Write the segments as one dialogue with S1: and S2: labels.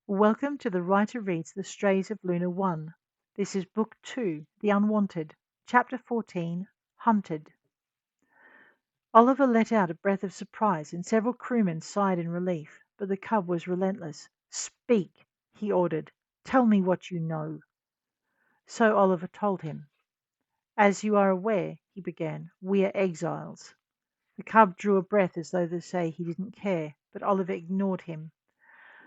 S1: Welcome to the writer reads The Strays of Lunar One. This is Book 2, The Unwanted, Chapter 14, Hunted. Oliver let out a breath of surprise, and several crewmen sighed in relief, but the cub was relentless. "Speak," he ordered. "Tell me what you know." So Oliver told him. "As you are aware," he began, "we are exiles." The cub drew a breath as though to say he didn't care, but Oliver ignored him.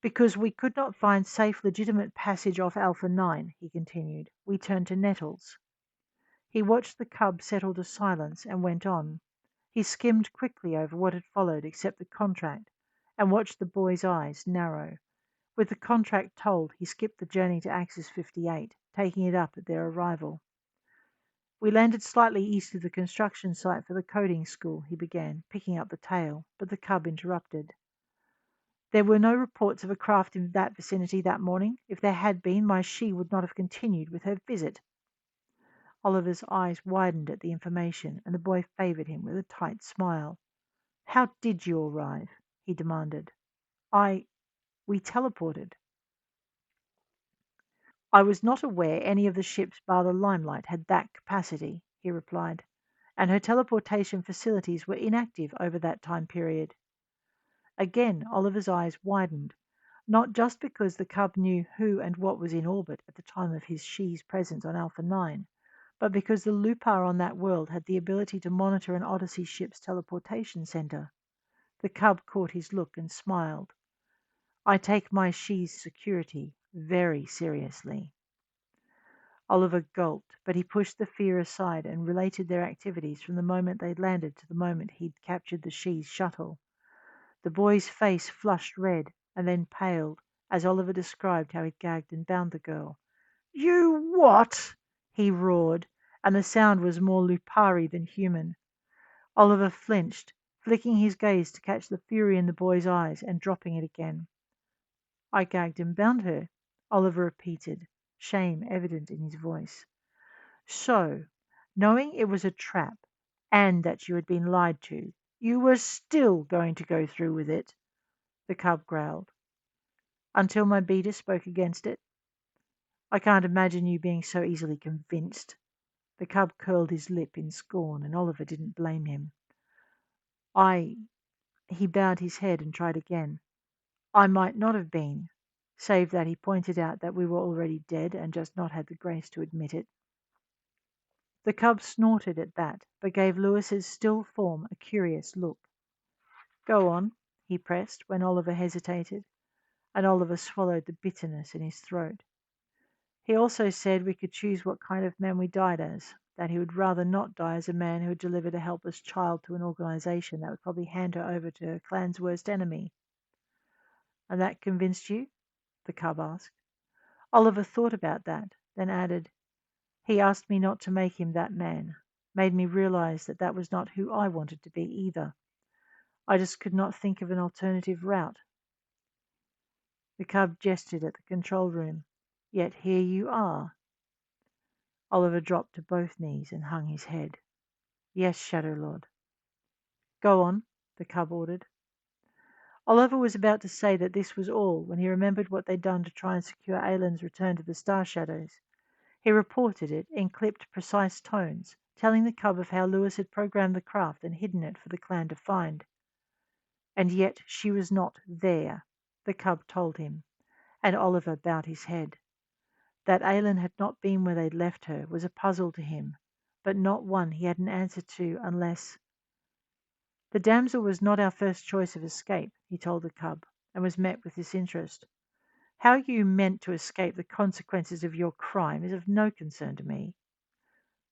S1: "Because we could not find safe legitimate passage off Alpha 9," he continued, "we turned to Nettles." He watched the cub settle to silence and went on. He skimmed quickly over what had followed except the contract, and watched the boy's eyes narrow. With the contract told, he skipped the journey to Axis 58, taking it up at their arrival. "We landed slightly east of the construction site for the coding school," he began, picking up the tale, but the cub interrupted. "There were no reports of a craft in that vicinity that morning. If there had been, my she would not have continued with her visit." Oliver's eyes widened at the information, and the boy favored him with a tight smile. "How did you arrive?" he demanded. "I We teleported." "I was not aware any of the ships bar the Limelight had that capacity," he replied, "and her teleportation facilities were inactive over that time period." Again Oliver's eyes widened, not just because the cub knew who and what was in orbit at the time of his she's presence on Alpha 9, but because the Lupar on that world had the ability to monitor an Odyssey ship's teleportation center. The cub caught his look and smiled. "I take my she's security very seriously." Oliver gulped, but he pushed the fear aside and related their activities from the moment they'd landed to the moment he'd captured the she's shuttle. The boy's face flushed red and then paled as Oliver described how he'd gagged and bound the girl. "You what?" he roared, and the sound was more Lupari than human. Oliver flinched, flicking his gaze to catch the fury in the boy's eyes and dropping it again. "I gagged and bound her," Oliver repeated, shame evident in his voice. "So, knowing it was a trap, and that you had been lied to, you were still going to go through with it?" the cub growled. "Until my beater spoke against it." "I can't imagine you being so easily convinced." The cub curled his lip in scorn, and Oliver didn't blame him. "I—" He bowed his head and tried again. "I might not have been, save that he pointed out that we were already dead and just not had the grace to admit it." The cub snorted at that, but gave Lewis's still form a curious look. "Go on," he pressed when Oliver hesitated, and Oliver swallowed the bitterness in his throat. "He also said we could choose what kind of men we died as, that he would rather not die as a man who had delivered a helpless child to an organization that would probably hand her over to her clan's worst enemy." "And that convinced you?" the cub asked. Oliver thought about that, then added, "He asked me not to make him that man, made me realize that that was not who I wanted to be either. I just could not think of an alternative route." The cub gestured at the control room. "Yet here you are." Oliver dropped to both knees and hung his head. "Yes, Shadow Lord." "Go on," the cub ordered. Oliver was about to say that this was all when he remembered what they'd done to try and secure Aylin's return to the Star Shadows. He reported it in clipped, precise tones, telling the cub of how Lewis had programmed the craft and hidden it for the clan to find. "And yet she was not there," the cub told him, and Oliver bowed his head. That Aylin had not been where they'd left her was a puzzle to him, but not one he had an answer to unless— "The damsel was not our first choice of escape," he told the cub, and was met with disinterest. "How you meant to escape the consequences of your crime is of no concern to me."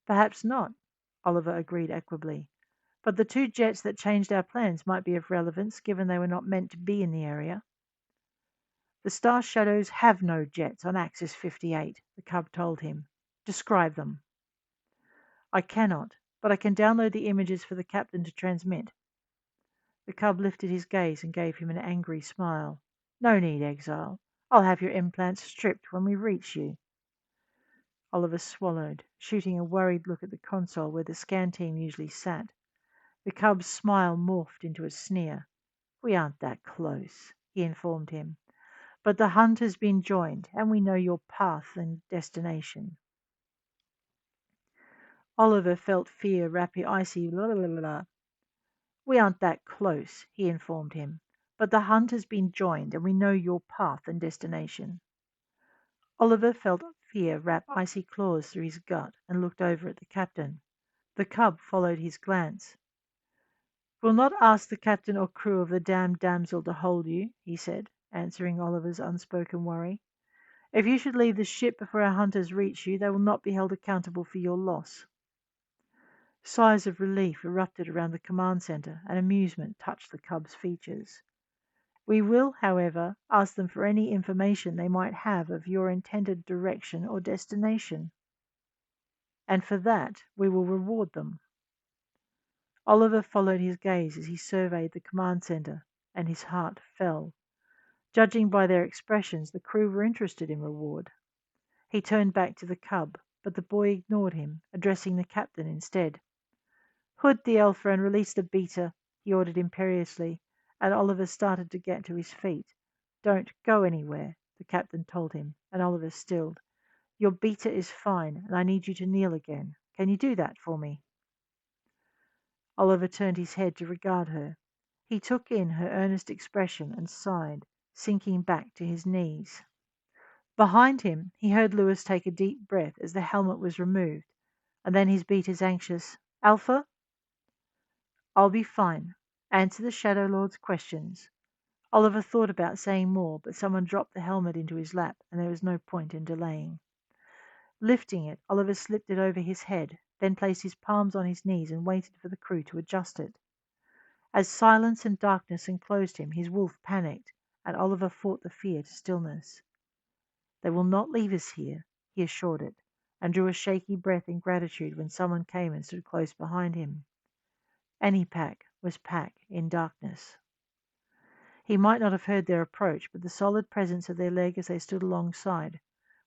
S1: "Perhaps not," Oliver agreed equably, "but the two jets that changed our plans might be of relevance given they were not meant to be in the area." "The Star Shadows have no jets on Axis 58, the cub told him. "Describe them." "I cannot, but I can download the images for the captain to transmit." The cub lifted his gaze and gave him an angry smile. "No need, Exile. I'll have your implants stripped when we reach you." Oliver swallowed, shooting a worried look at the console where the scan team usually sat. The cub's smile morphed into a sneer. "We aren't that close," he informed him. But the hunt has been joined, and we know your path and destination. Oliver felt fear wrap his icy blah, blah, blah, blah. We aren't that close, he informed him. But the hunt has been joined, and we know your path and destination. Oliver felt fear wrap icy claws through his gut and looked over at the captain. The cub followed his glance. "We'll not ask the captain or crew of the damned damsel to hold you," he said, answering Oliver's unspoken worry. "If you should leave the ship before our hunters reach you, they will not be held accountable for your loss." Sighs of relief erupted around the command center, and amusement touched the cub's features. "We will, however, ask them for any information they might have of your intended direction or destination. And for that we will reward them." Oliver followed his gaze as he surveyed the command center, and his heart fell. Judging by their expressions, the crew were interested in reward. He turned back to the cub, but the boy ignored him, addressing the captain instead. "Hood the Alpha and release the Beta," he ordered imperiously, and Oliver started to get to his feet. "Don't go anywhere," the captain told him, and Oliver stilled. "Your Beta is fine, and I need you to kneel again. Can you do that for me?" Oliver turned his head to regard her. He took in her earnest expression and sighed, sinking back to his knees. Behind him, he heard Lewis take a deep breath as the helmet was removed, and then his beater's anxious, "Alpha?" "I'll be fine. Answer the Shadow Lord's questions." Oliver thought about saying more, but someone dropped the helmet into his lap, and there was no point in delaying. Lifting it, Oliver slipped it over his head, then placed his palms on his knees and waited for the crew to adjust it. As silence and darkness enclosed him, his wolf panicked, and Oliver fought the fear to stillness. "They will not leave us here," he assured it, and drew a shaky breath in gratitude when someone came and stood close behind him. Any pack was pack in darkness. He might not have heard their approach, but the solid presence of their leg as they stood alongside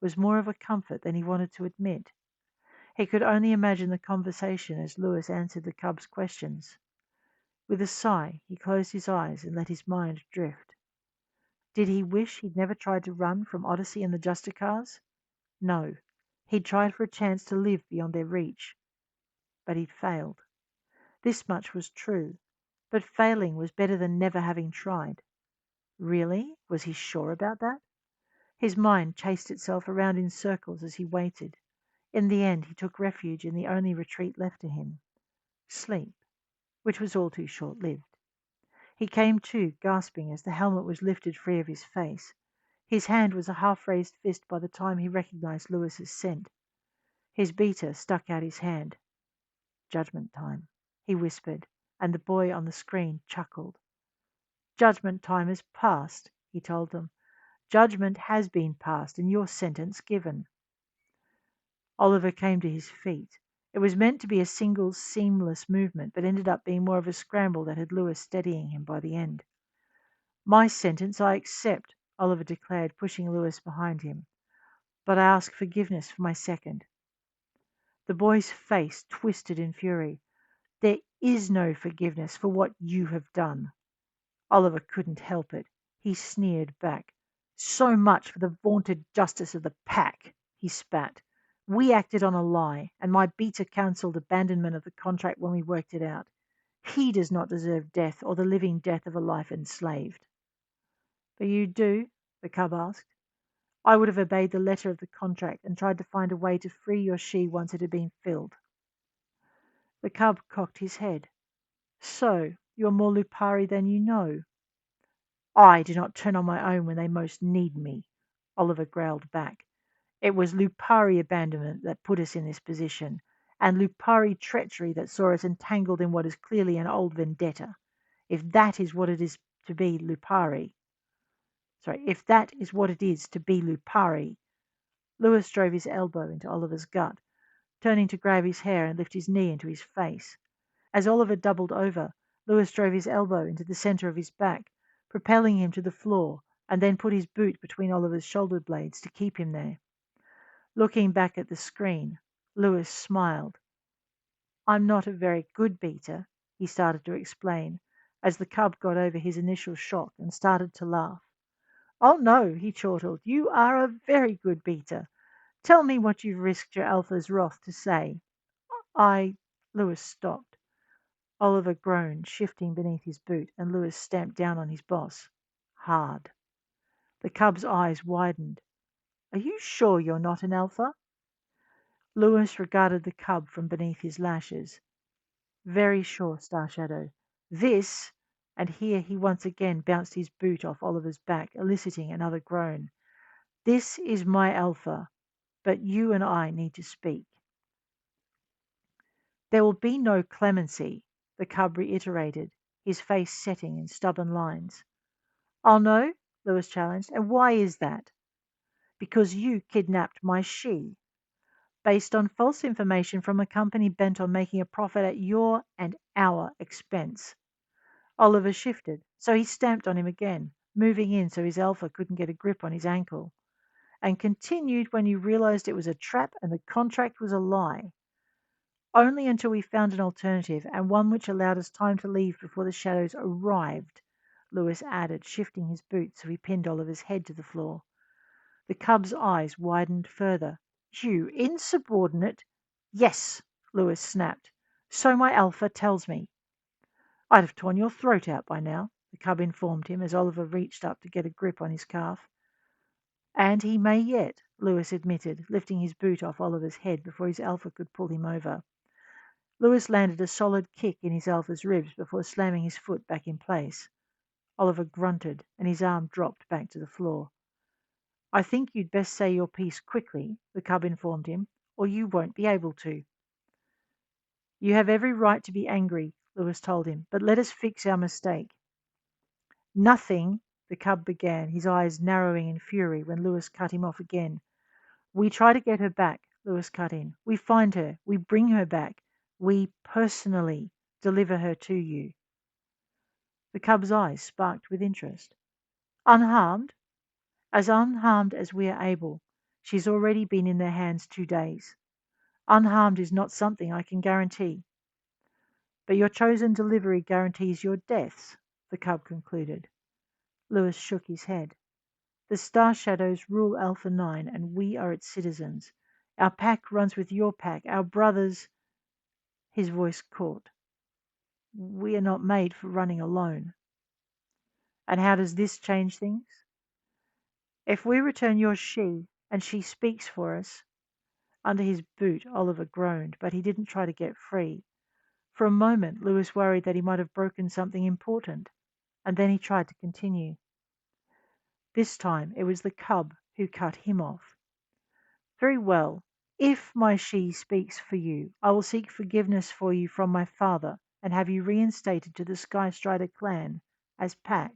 S1: was more of a comfort than he wanted to admit. He could only imagine the conversation as Lewis answered the cub's questions. With a sigh, he closed his eyes and let his mind drift. Did he wish he'd never tried to run from Odyssey and the Justicars? No. He'd tried for a chance to live beyond their reach. But he'd failed. This much was true. But failing was better than never having tried. Really? Was he sure about that? His mind chased itself around in circles as he waited. In the end, he took refuge in the only retreat left to him: sleep, which was all too short-lived. He came to, gasping, as the helmet was lifted free of his face. His hand was a half-raised fist by the time he recognized Lewis's scent. His beater stuck out his hand. "Judgment time," he whispered, and the boy on the screen chuckled. "Judgment time is past," he told them. "Judgment has been passed and your sentence given." Oliver came to his feet. It was meant to be a single seamless movement, but ended up being more of a scramble that had Lewis steadying him by the end. "My sentence I accept," Oliver declared, pushing Lewis behind him. "But I ask forgiveness for my second." The boy's face twisted in fury. "There is no forgiveness for what you have done." Oliver couldn't help it. He sneered back. "So much for the vaunted justice of the pack," he spat. "We acted on a lie, and my beater counselled abandonment of the contract when we worked it out. He does not deserve death or the living death of a life enslaved." "But you do?" the cub asked. "I would have obeyed the letter of the contract and tried to find a way to free your she once it had been filled." The cub cocked his head. "So you are more Lupari than you know." "I do not turn on my own when they most need me," Oliver growled back. "It was Lupari abandonment that put us in this position, and Lupari treachery that saw us entangled in what is clearly an old vendetta. If that is what it is to be Lupari, if that is what it is to be Lupari." Lewis drove his elbow into Oliver's gut, turning to grab his hair and lift his knee into his face. As Oliver doubled over, Lewis drove his elbow into the center of his back, propelling him to the floor, and then put his boot between Oliver's shoulder blades to keep him there. Looking back at the screen, Lewis smiled. "I'm not a very good beater," he started to explain, as the cub got over his initial shock and started to laugh. Oh no, he chortled. You are a very good beater. Tell me what you've risked your alpha's wrath to say. I. Lewis stopped. Oliver groaned, shifting beneath his boot, and Lewis stamped down on his boss. Hard. The cub's eyes widened. Are you sure you're not an alpha? Lewis regarded the cub from beneath his lashes. Very sure, Star Shadow. This, and here he once again bounced his boot off Oliver's back, eliciting another groan. This is my alpha, but you and I need to speak. There will be no clemency, the cub reiterated, his face setting in stubborn lines. Oh no? Lewis challenged. And why is that? Because you kidnapped my she, based on false information from a company bent on making a profit at your and our expense. Oliver shifted, so he stamped on him again, moving in so his alpha couldn't get a grip on his ankle, and continued when you realized it was a trap and the contract was a lie. Only until we found an alternative, and one which allowed us time to leave before the shadows arrived, Lewis added, shifting his boot so he pinned Oliver's head to the floor. The cub's eyes widened further. You insubordinate? Yes, Lewis snapped. So my alpha tells me. I'd have torn your throat out by now, the cub informed him as Oliver reached up to get a grip on his calf. And he may yet, Lewis admitted, lifting his boot off Oliver's head before his alpha could pull him over. Lewis landed a solid kick in his alpha's ribs before slamming his foot back in place. Oliver grunted, and his arm dropped back to the floor. I think you'd best say your piece quickly, the cub informed him, or you won't be able to. You have every right to be angry, Lewis told him, but let us fix our mistake. Nothing, the cub began, his eyes narrowing in fury when Lewis cut him off again. We try to get her back, Lewis cut in. We find her. We bring her back. We personally deliver her to you. The cub's eyes sparked with interest. Unharmed? As unharmed as we are able. She's already been in their hands 2 days. Unharmed is not something I can guarantee. But your chosen delivery guarantees your deaths, the cub concluded. Lewis shook his head. The Star Shadows rule Alpha 9, and we are its citizens. Our pack runs with your pack. Our brothers. His voice caught. We are not made for running alone. And how does this change things? If we return your she, and she speaks for us. Under his boot, Oliver groaned, but he didn't try to get free. For a moment, Lewis worried that he might have broken something important, and then he tried to continue. This time it was the cub who cut him off. Very well. If my she speaks for you, I will seek forgiveness for you from my father and have you reinstated to the Skystrider clan as pack.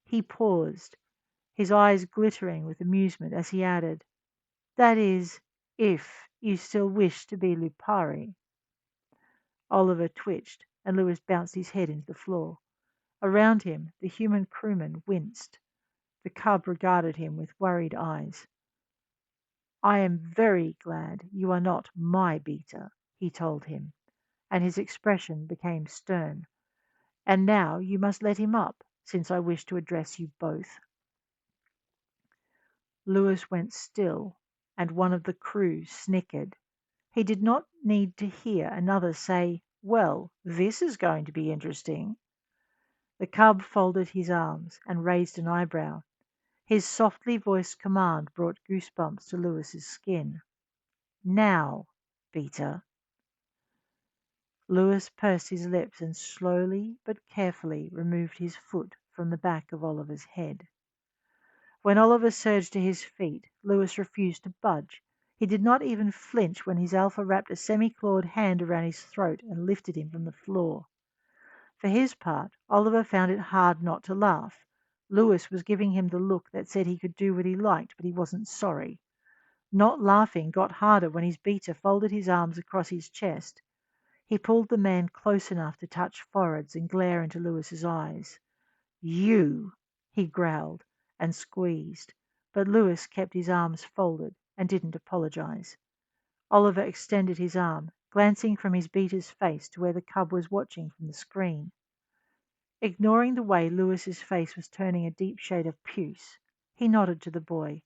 S1: He paused, his eyes glittering with amusement as he added, that is, if you still wish to be Lupari. Oliver twitched, and Lewis bounced his head into the floor. Around him, the human crewman winced. The cub regarded him with worried eyes. I am very glad you are not my beater, he told him, and his expression became stern. And now you must let him up, since I wish to address you both. Lewis went still, and one of the crew snickered. He did not need to hear another say, well, this is going to be interesting. The cub folded his arms and raised an eyebrow. His softly voiced command brought goosebumps to Lewis's skin. Now, beater. Lewis pursed his lips and slowly but carefully removed his foot from the back of Oliver's head. When Oliver surged to his feet, Lewis refused to budge. He did not even flinch when his alpha wrapped a semi-clawed hand around his throat and lifted him from the floor. For his part, Oliver found it hard not to laugh. Lewis was giving him the look that said he could do what he liked, but he wasn't sorry. Not laughing got harder when his beater folded his arms across his chest. He pulled the man close enough to touch foreheads and glare into Lewis's eyes. You, he growled and squeezed, but Lewis kept his arms folded and didn't apologize. Oliver extended his arm, glancing from his beater's face to where the cub was watching from the screen. Ignoring the way Lewis's face was turning a deep shade of puce, he nodded to the boy,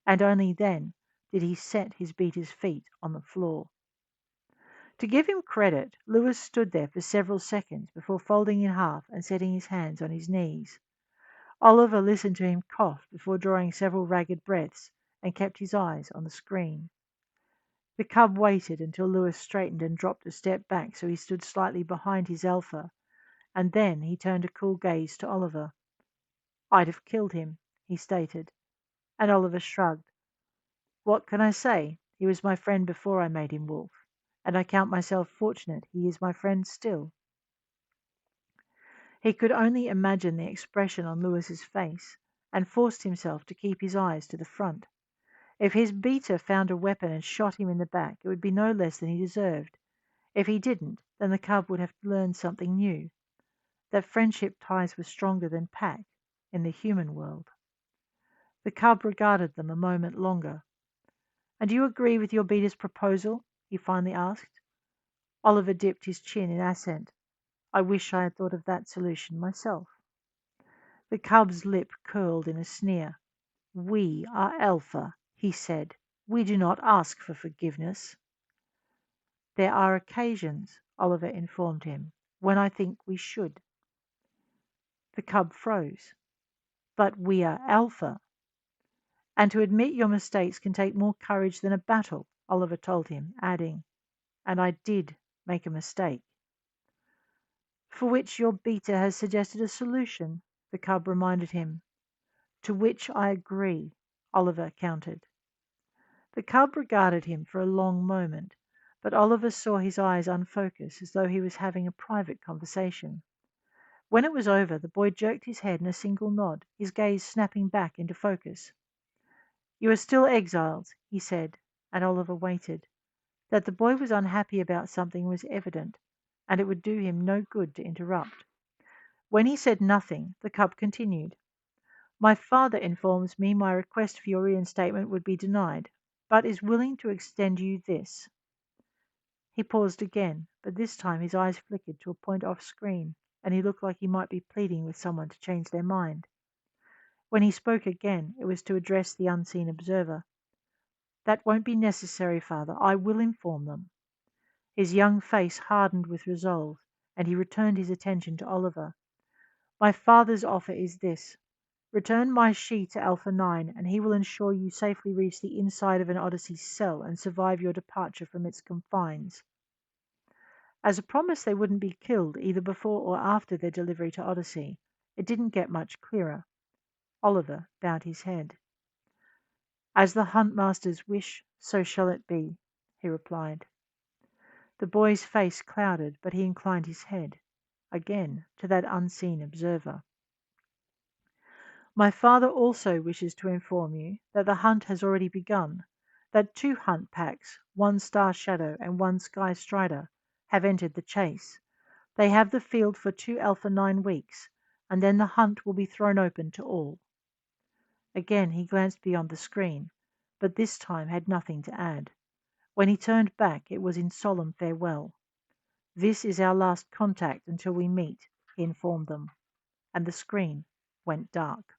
S1: and only then did he set his beater's feet on the floor. To give him credit, Lewis stood there for several seconds before folding in half and setting his hands on his knees. Oliver listened to him cough before drawing several ragged breaths and kept his eyes on the screen. The cub waited until Lewis straightened and dropped a step back so he stood slightly behind his alpha, and then he turned a cool gaze to Oliver. "I'd have killed him," he stated, and Oliver shrugged. "What can I say? He was my friend before I made him wolf, and I count myself fortunate he is my friend still." He could only imagine the expression on Lewis's face, and forced himself to keep his eyes to the front. If his beater found a weapon and shot him in the back, it would be no less than he deserved. If he didn't, then the cub would have learned something new, that friendship ties were stronger than pack in the human world. The cub regarded them a moment longer. "And do you agree with your beater's proposal?" he finally asked. Oliver dipped his chin in assent. "I wish I had thought of that solution myself." The cub's lip curled in a sneer. "We are Alpha," he said. "We do not ask for forgiveness." "There are occasions," Oliver informed him, "when I think we should." The cub froze. "But we are Alpha." "And to admit your mistakes can take more courage than a battle," Oliver told him, adding, "and I did make a mistake." "For which your beater has suggested a solution," the cub reminded him. "To which I agree," Oliver countered. The cub regarded him for a long moment, but Oliver saw his eyes unfocus as though he was having a private conversation. When it was over, the boy jerked his head in a single nod, his gaze snapping back into focus. "You are still exiled," he said, and Oliver waited. That the boy was unhappy about something was evident, and it would do him no good to interrupt. When he said nothing, the cub continued. "My father informs me my request for your reinstatement would be denied, but is willing to extend you this." He paused again, but this time his eyes flickered to a point off screen, and he looked like he might be pleading with someone to change their mind. When he spoke again, it was to address the unseen observer. "That won't be necessary, father. I will inform them." His young face hardened with resolve, and he returned his attention to Oliver. "My father's offer is this. Return my she to Alpha 9, and he will ensure you safely reach the inside of an Odyssey's cell and survive your departure from its confines." As a promise they wouldn't be killed either before or after their delivery to Odyssey, it didn't get much clearer. Oliver bowed his head. "As the Huntmaster's wish, so shall it be," he replied. The boy's face clouded, but he inclined his head, again to that unseen observer. "My father also wishes to inform you that the hunt has already begun, that 2 hunt packs, 1 Star Shadow and 1 Sky Strider, have entered the chase. They have the field for 2 Alpha 9 weeks, and then the hunt will be thrown open to all." Again he glanced beyond the screen, but this time had nothing to add. When he turned back, it was in solemn farewell. "This is our last contact until we meet," he informed them, and the screen went dark.